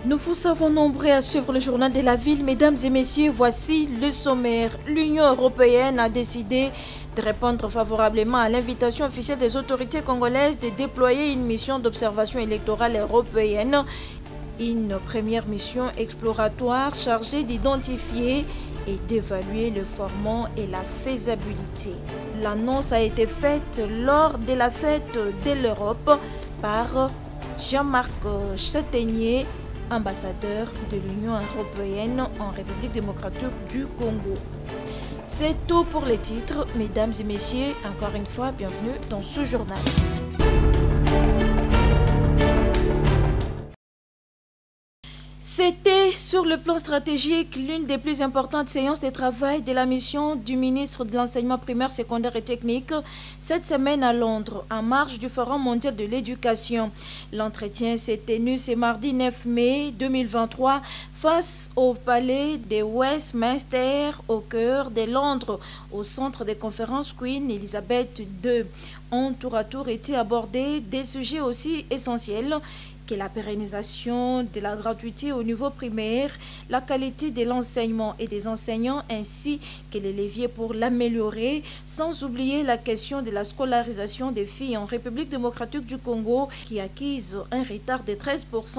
Nous vous savons nombreux à suivre le journal de la ville. Mesdames et messieurs, voici le sommaire. L'Union européenne a décidé de répondre favorablement à l'invitation officielle des autorités congolaises de déployer une mission d'observation électorale européenne. Une première mission exploratoire chargée d'identifier et d'évaluer le format et la faisabilité. L'annonce a été faite lors de la fête de l'Europe par Jean-Marc Châtaignier, ambassadeur de l'Union européenne en République démocratique du Congo. C'est tout pour les titres. Mesdames et messieurs, encore une fois, bienvenue dans ce journal. C'était sur le plan stratégique l'une des plus importantes séances de travail de la mission du ministre de l'Enseignement primaire, secondaire et technique cette semaine à Londres, en marge du Forum mondial de l'éducation. L'entretien s'est tenu ce mardi 9 mai 2023 face au palais de Westminster au cœur de Londres, au centre des conférences Queen Elizabeth II. Ont tour à tour été abordés des sujets aussi essentiels que la pérennisation de la gratuité au niveau primaire, la qualité de l'enseignement et des enseignants ainsi que les leviers pour l'améliorer, sans oublier la question de la scolarisation des filles en République démocratique du Congo qui acquise un retard de 13%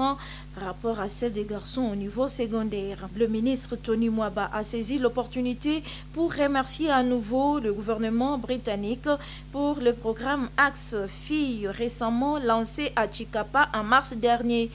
par rapport à celle des garçons au niveau secondaire. Le ministre Tony Mwaba a saisi l'opportunité pour remercier à nouveau le gouvernement britannique pour le programme Axe Filles récemment lancé à Chikapa en mars dernier.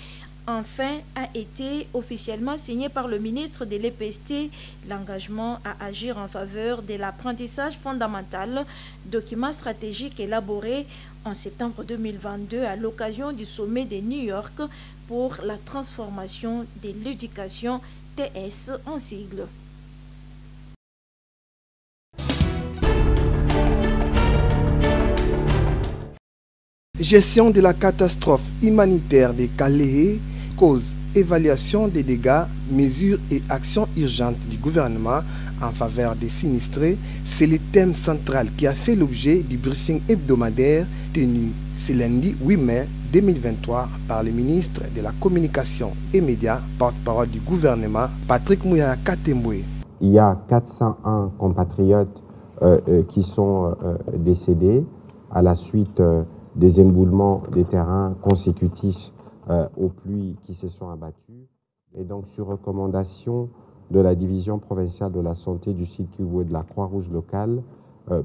Enfin, a été officiellement signé par le ministre de l'EPST l'engagement à agir en faveur de l'apprentissage fondamental, document stratégique élaboré en septembre 2022 à l'occasion du sommet de New York pour la transformation de l'éducation, TS en sigle. Gestion de la catastrophe humanitaire de Calais, cause, évaluation des dégâts, mesures et actions urgentes du gouvernement en faveur des sinistrés, c'est le thème central qui a fait l'objet du briefing hebdomadaire tenu ce lundi 8 mai 2023 par le ministre de la Communication et Médias, porte-parole du gouvernement, Patrick Muyaya Katembwe. Il y a 401 compatriotes qui sont décédés à la suite des éboulements des terrains consécutifs aux pluies qui se sont abattues. Et donc, sur recommandation de la division provinciale de la santé du Sud Kivu et de la Croix-Rouge locale,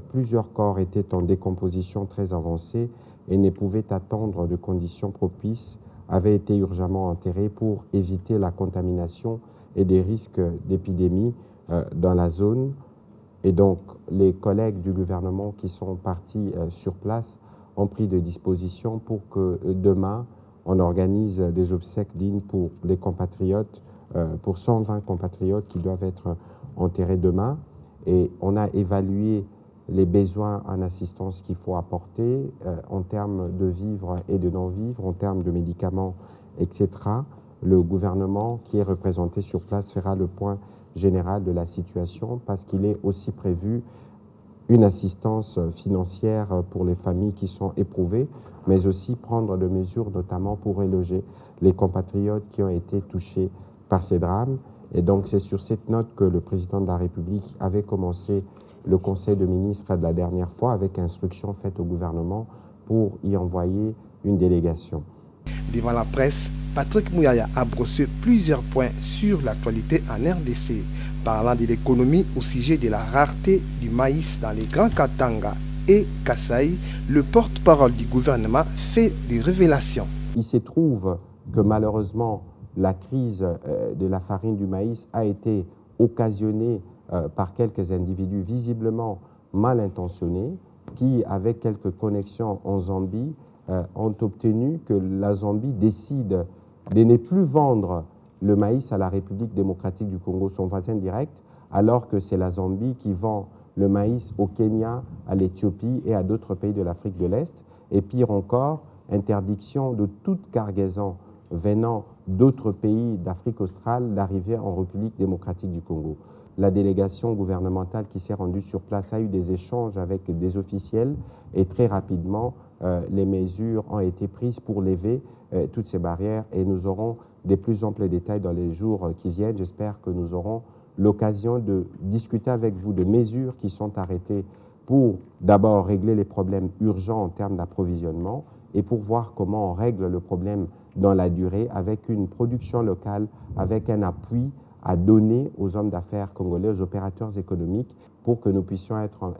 plusieurs corps étaient en décomposition très avancée et ne pouvaient attendre de conditions propices, avaient été urgemment enterrés pour éviter la contamination et des risques d'épidémie dans la zone. Et donc, les collègues du gouvernement qui sont partis sur place ont pris des dispositions pour que demain, on organise des obsèques dignes pour les compatriotes, pour 120 compatriotes qui doivent être enterrés demain. Et on a évalué les besoins en assistance qu'il faut apporter en termes de vivres et de non-vivres, en termes de médicaments, etc. Le gouvernement qui est représenté sur place fera le point général de la situation parce qu'il est aussi prévu une assistance financière pour les familles qui sont éprouvées, mais aussi prendre des mesures notamment pour reloger les compatriotes qui ont été touchés par ces drames. Et donc c'est sur cette note que le président de la République avait commencé le conseil de ministres de la dernière fois avec instruction faite au gouvernement pour y envoyer une délégation. Devant la presse, Patrick Muyaya a brossé plusieurs points sur l'actualité en RDC, parlant de l'économie au sujet de la rareté du maïs dans les Grands Katanga et Kasaï. Le porte-parole du gouvernement fait des révélations. Il se trouve que malheureusement, la crise de la farine du maïs a été occasionnée par quelques individus visiblement mal intentionnés qui, avec quelques connexions en Zambie, ont obtenu que la Zambie décide de ne plus vendre le maïs à la République démocratique du Congo, son voisin direct, alors que c'est la Zambie qui vend le maïs au Kenya, à l'Éthiopie et à d'autres pays de l'Afrique de l'Est. Et pire encore, interdiction de toute cargaison venant d'autres pays d'Afrique australe d'arriver en République démocratique du Congo. La délégation gouvernementale qui s'est rendue sur place a eu des échanges avec des officiels et très rapidement, les mesures ont été prises pour lever toutes ces barrières et nous aurons des plus amples détails dans les jours qui viennent. J'espère que nous aurons l'occasion de discuter avec vous de mesures qui sont arrêtées pour d'abord régler les problèmes urgents en termes d'approvisionnement et pour voir comment on règle le problème dans la durée avec une production locale, avec un appui à donner aux hommes d'affaires congolais, aux opérateurs économiques pour que nous puissions être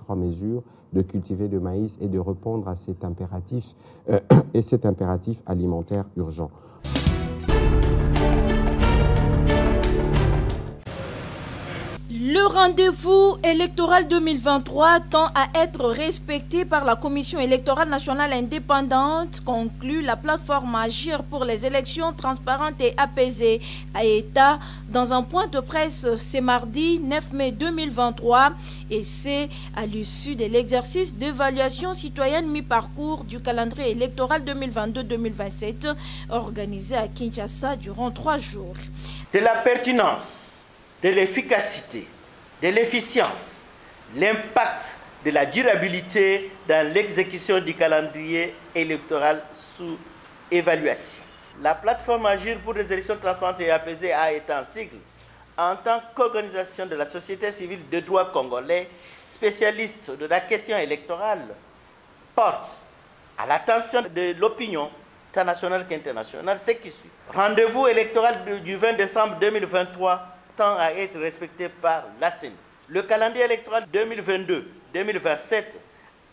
en mesure de cultiver du maïs et de répondre à cet impératif alimentaire urgent. Le rendez-vous électoral 2023 tend à être respecté par la Commission électorale nationale indépendante, conclut la plateforme Agir pour les élections transparentes et apaisées à État dans un point de presse ce mardi 9 mai 2023 et c'est à l'issue de l'exercice d'évaluation citoyenne mi-parcours du calendrier électoral 2022-2027 organisé à Kinshasa durant 3 jours. De la pertinence, de l'efficacité, de l'efficience, l'impact de la durabilité dans l'exécution du calendrier électoral sous évaluation. La plateforme Agir pour les élections transparentes et apaisées a été en sigle en tant qu'organisation de la société civile de droit congolais, spécialiste de la question électorale, porte à l'attention de l'opinion tant nationale qu'internationale ce qui suit. Rendez-vous électoral du 20 décembre 2023 tend à être respecté par la CENI. Le calendrier électoral 2022-2027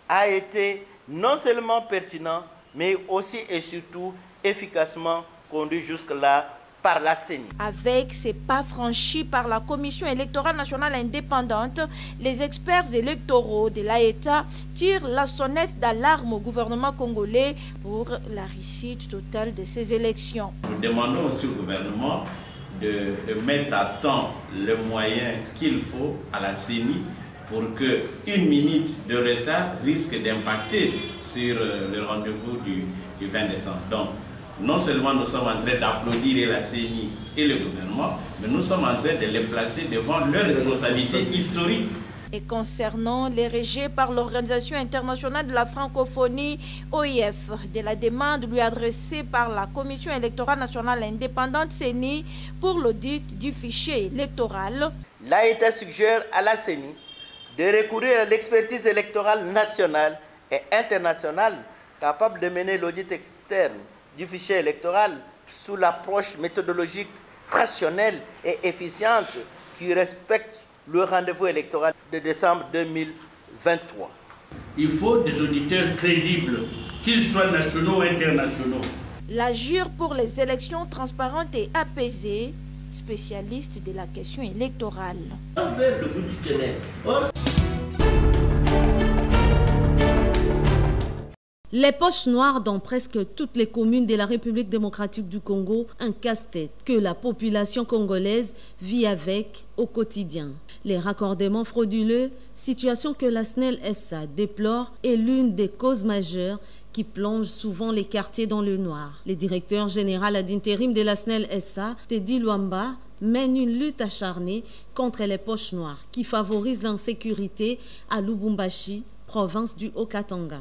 a été non seulement pertinent, mais aussi et surtout efficacement conduit jusque-là par la CENI. Avec ces pas franchis par la Commission électorale nationale indépendante, les experts électoraux de l'État tirent la sonnette d'alarme au gouvernement congolais pour la réussite totale de ces élections. Nous demandons aussi au gouvernement de mettre à temps le moyen qu'il faut à la CENI pour qu'une minute de retard risque d'impacter sur le rendez-vous du 20 décembre. Donc, non seulement nous sommes en train d'applaudir la CENI et le gouvernement, mais nous sommes en train de les placer devant leurs responsabilités historiques. Et concernant les rejets par l'Organisation internationale de la francophonie, OIF, de la demande lui adressée par la Commission électorale nationale indépendante CENI pour l'audit du fichier électoral, l'État suggère à la CENI de recourir à l'expertise électorale nationale et internationale capable de mener l'audit externe du fichier électoral sous l'approche méthodologique rationnelle et efficiente qui respecte le rendez-vous électoral de décembre 2023. Il faut des auditeurs crédibles, qu'ils soient nationaux ou internationaux. L'Agir pour les élections transparentes et apaisées, spécialiste de la question électorale. Vers le bout du tunnel. Les poches noires dans presque toutes les communes de la République démocratique du Congo, un casse-tête que la population congolaise vit avec au quotidien. Les raccordements frauduleux, situation que la SNEL SA déplore, est l'une des causes majeures qui plonge souvent les quartiers dans le noir. Le directeur général ad intérim de la SNEL SA, Teddy Luamba, mène une lutte acharnée contre les poches noires qui favorisent l'insécurité à Lubumbashi, province du Haut-Katanga.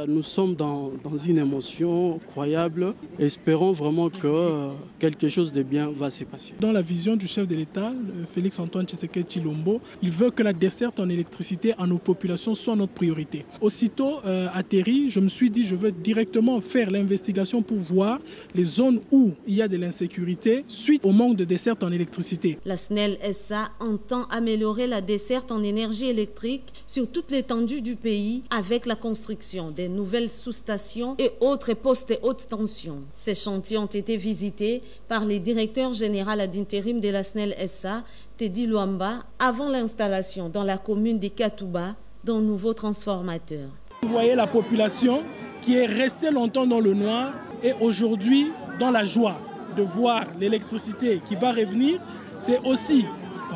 Nous sommes dans une émotion croyable. Espérons vraiment que quelque chose de bien va se passer. Dans la vision du chef de l'État, Félix-Antoine Tshisekedi Tshilombo, il veut que la desserte en électricité à nos populations soit notre priorité. Aussitôt atterri, je me suis dit je veux directement faire l'investigation pour voir les zones où il y a de l'insécurité suite au manque de desserte en électricité. La SNEL SA entend améliorer la desserte en énergie électrique sur toute l'étendue du pays avec la construction des nouvelles sous-stations et autres postes haute tension. Ces chantiers ont été visités par les directeurs généraux ad intérim de la SNEL SA, Teddy Luamba, avant l'installation dans la commune de Katouba d'un nouveau transformateur. Vous voyez la population qui est restée longtemps dans le noir et aujourd'hui dans la joie de voir l'électricité qui va revenir. C'est aussi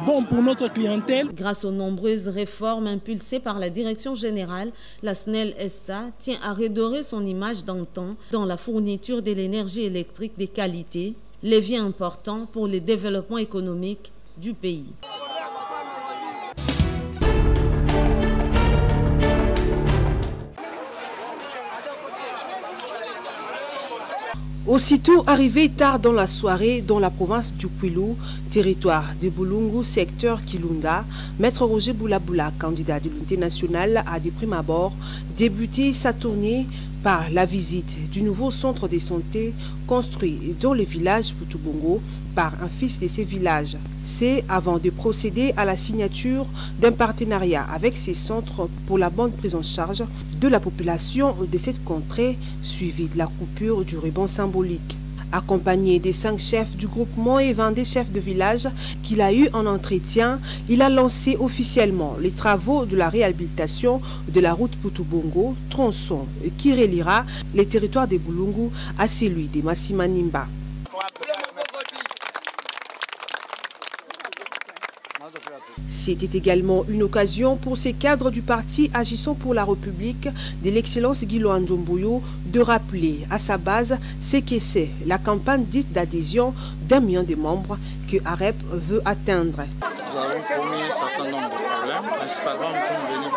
bon pour notre clientèle. Grâce aux nombreuses réformes impulsées par la direction générale, la SNEL SA tient à redorer son image d'antan dans la fourniture de l'énergie électrique de qualité, levier important pour le développement économique du pays. Aussitôt arrivé tard dans la soirée dans la province du Kwilu, territoire de Bulungu, secteur Kilunda, Maître Roger Boulaboula, candidat de l'unité nationale, a de prime abord débuté sa tournée par la visite du nouveau centre de santé construit dans le village Putubongo par un fils de ces villages. C'est avant de procéder à la signature d'un partenariat avec ces centres pour la bonne prise en charge de la population de cette contrée, suivi de la coupure du ruban symbolique. Accompagné des 5 chefs du groupement et 22 chefs de village qu'il a eu en entretien, il a lancé officiellement les travaux de la réhabilitation de la route Putubongo, tronçon qui reliera les territoires de Bulungu à celui de Masimanimba. C'était également une occasion pour ces cadres du parti agissant pour la République de l'excellence Guilo Ndomboyo de rappeler à sa base ce que c'est la campagne dite d'adhésion d'1 million de membres que AREP veut atteindre. Nous avons promis un certain nombre de problèmes, principalement nous sommes venus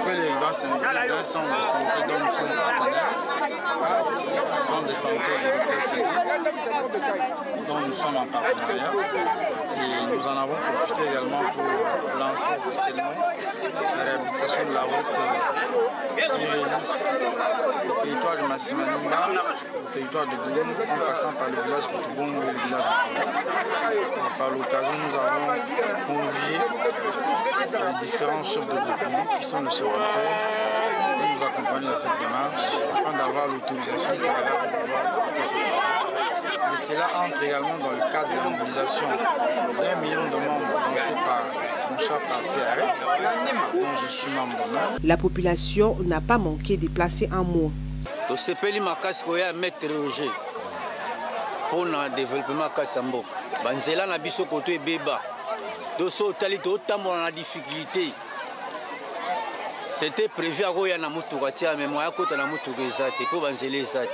pour les bases d'un centre de santé dont nous sommes partenaires, centre de santé du Dr Sédhi, dont nous sommes en partenariat. Et nous en avons profité également pour lancer officiellement la réhabilitation de la route qui relie le territoire de Masimanimba, le territoire de Bulungu, en passant par le village Putubongo et le village de Par l'occasion, nous avons convié les différents chefs de groupement qui sont les chefs d'affaires pour nous accompagner dans cette démarche afin d'avoir l'autorisation préalable de pouvoir débuter cette démarche. Et cela entre également dans le cadre de la mobilisation d'1 million de membres lancés par mon cher parti AREP, dont je suis membre d'honneur. La population n'a pas manqué de placer un mot. Donc c'est Peli Makas Koya Maître Roger pour le développement Kassambo. Banzela na biso koto ebeba. Donc so tali to tambo na difficulté. C'était prévu à Roya na mutukatia mais moi kota na mutukezate pour banzela ezate.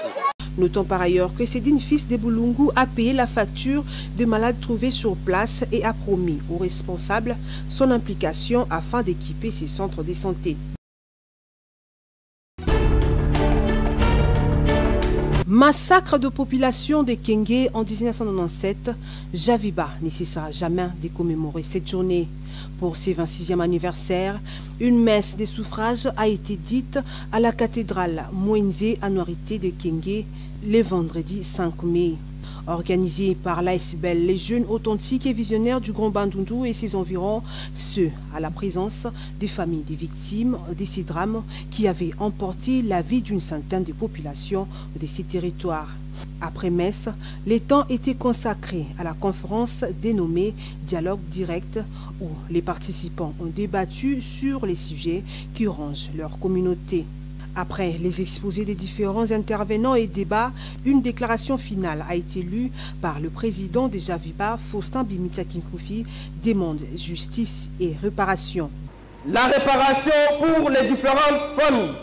Notons par ailleurs que Sédine, fils de Bulungu, a payé la facture de malades trouvés sur place et a promis aux responsables son implication afin d'équiper ces centres de santé. Massacre de population de Kenge en 1997, Javiba ne cessera jamais de commémorer cette journée. Pour ses 26e anniversaire, une messe de suffrage a été dite à la cathédrale Mwenze Anuarité de Kenge le vendredi 5 mai. Organisée par l'ASBL, les jeunes authentiques et visionnaires du Grand Bandundu et ses environs, ceux à la présence des familles des victimes de ces drames qui avaient emporté la vie d'une centaine de populations de ces territoires. Après messe, les temps étaient consacrés à la conférence dénommée Dialogue direct où les participants ont débattu sur les sujets qui rongent leur communauté. Après les exposés des différents intervenants et débats, une déclaration finale a été lue par le président de Javiba, Faustin Bimita Kinkoufi, demande justice et réparation. La réparation pour les différentes familles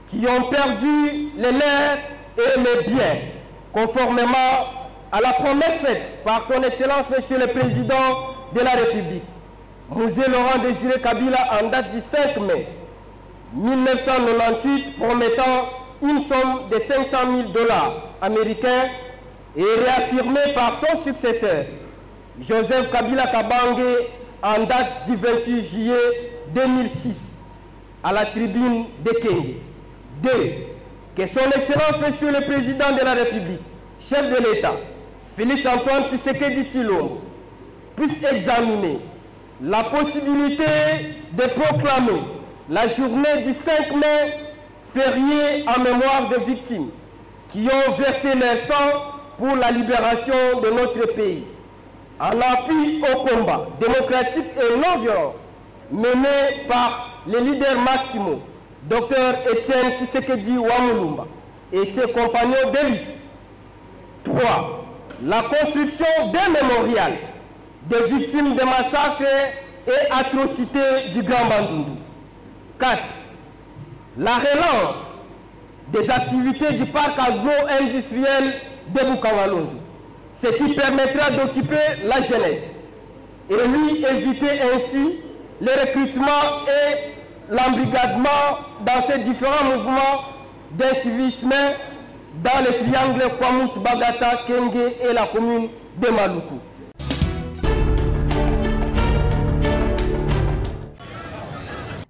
qui ont perdu les leurs et les biens, conformément à la promesse faite par son Excellence Monsieur le Président de la République, Mosé Laurent Désiré Kabila en date du 5 mai 1998 promettant une somme de 500 000 $ américains et réaffirmée par son successeur, Joseph Kabila Kabange, en date du 28 juillet 2006, à la tribune de Kenge. 2. Que son Excellence Monsieur le Président de la République, chef de l'État, Félix Antoine Tshisekedi Tshilombo, puisse examiner la possibilité de proclamer la journée du 5 mai férié en mémoire des victimes qui ont versé leur sang pour la libération de notre pays, en appui au combat démocratique et non violent mené par les leaders maximaux, Dr Etienne Tshisekedi Wamulumba et ses compagnons de lutte. 3. La construction d'un mémorial des victimes des massacres et atrocités du Grand Bandundu. 4. La relance des activités du parc agro-industriel de Bukangalonzo, ce qui permettra d'occuper la jeunesse et lui éviter ainsi le recrutement et l'embrigadement dans ces différents mouvements d'incivisme dans le triangle Kwamut, Bagata, Kenge et la commune de Maluku.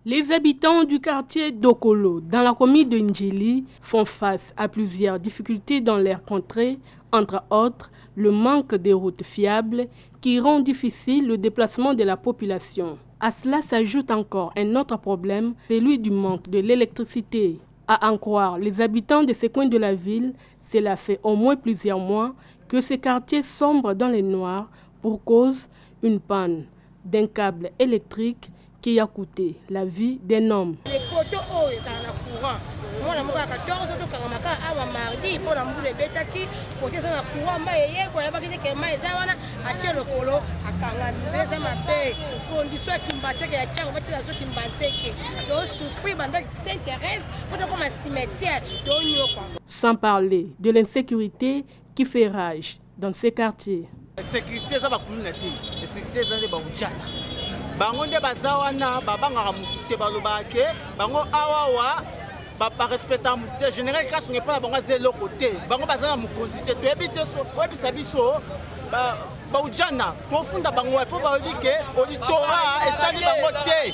Les habitants du quartier d'Okolo, dans la commune de Ndjili, font face à plusieurs difficultés dans leur contrée, entre autres le manque de routes fiables qui rend difficile le déplacement de la population. À cela s'ajoute encore un autre problème, celui du manque de l'électricité. À en croire les habitants de ces coins de la ville, cela fait au moins plusieurs mois que ces quartiers sombrent dans les noirs pour cause d'une panne d'un câble électrique qui a coûté la vie d'un homme. Les poteaux dans le courant. Moi, je suis à 14 ans, je suis mardi, pour l'embouler bétaki, pour que ça courant, je suis à le colo, à Kanganiser, ça m'a fait. Pour l'histoire qui me battait, qui me battait, donc souffrir, je s'intéresse, pour comme un cimetière, sans parler de l'insécurité qui fait rage dans ces quartiers. La sécurité, ça va couler. La sécurité, ça va couler. Bango nde bazawana babanga mutute balobake bango awawa ba respecta mutute général kaso n'est pas bango zelo côté bango bazana mukonzité to ebite so webisa biso ba ujana to funda bango po ba obike auditora etali bango te et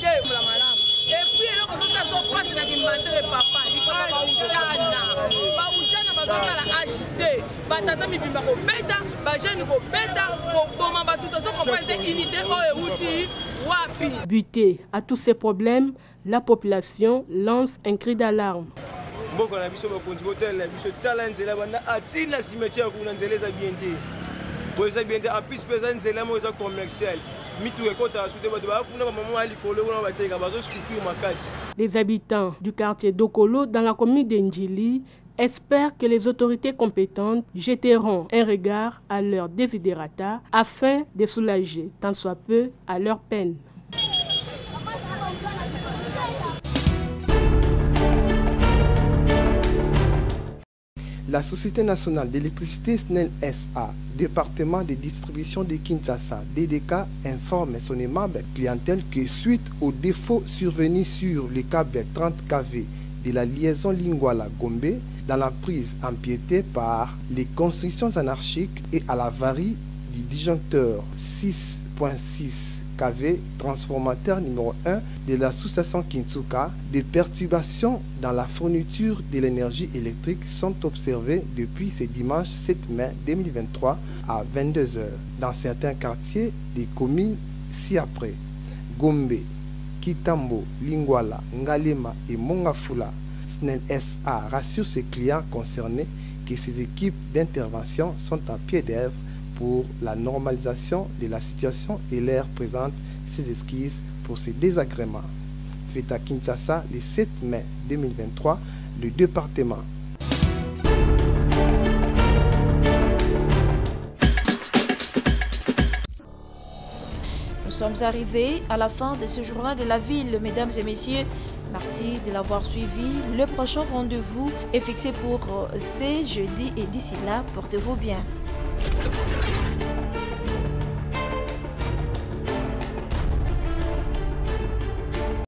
puis là quand ça se passe na bimbatere papa ni ba ujana bazana la agité batata mibimba ko beta ba jeune ko beta ko boma batuto so ko prendre unité o euti. Buté à tous ces problèmes, la population lance un cri d'alarme. Les habitants du quartier d'Okolo dans la commune de Ndjili espèrent que les autorités compétentes jetteront un regard à leurs desiderata afin de soulager tant soit peu à leur peine. La Société nationale d'électricité SNEL SA, département de distribution de Kinshasa, DDK, informe son aimable clientèle que suite aux défauts survenus sur le câble 30 kV de la liaison Lingwala-Gombe, dans la prise empiétée par les constructions anarchiques et à l'avarie du disjoncteur 6.6 kV transformateur numéro 1 de l'association Kintsuka, des perturbations dans la fourniture de l'énergie électrique sont observées depuis ce dimanche 7 mai 2023 à 22 h dans certains quartiers des communes ci-après: Gombe, Kitambo, Lingwala, Ngalema et Mongafula. SNEL SA rassure ses clients concernés que ses équipes d'intervention sont à pied d'œuvre pour la normalisation de la situation et leur présente ses esquisses pour ces désagréments. Fait à Kinshasa le 7 mai 2023, le département. Nous sommes arrivés à la fin de ce journal de la ville, mesdames et messieurs. Merci de l'avoir suivi. Le prochain rendez-vous est fixé pour ce jeudi et d'ici là, portez-vous bien.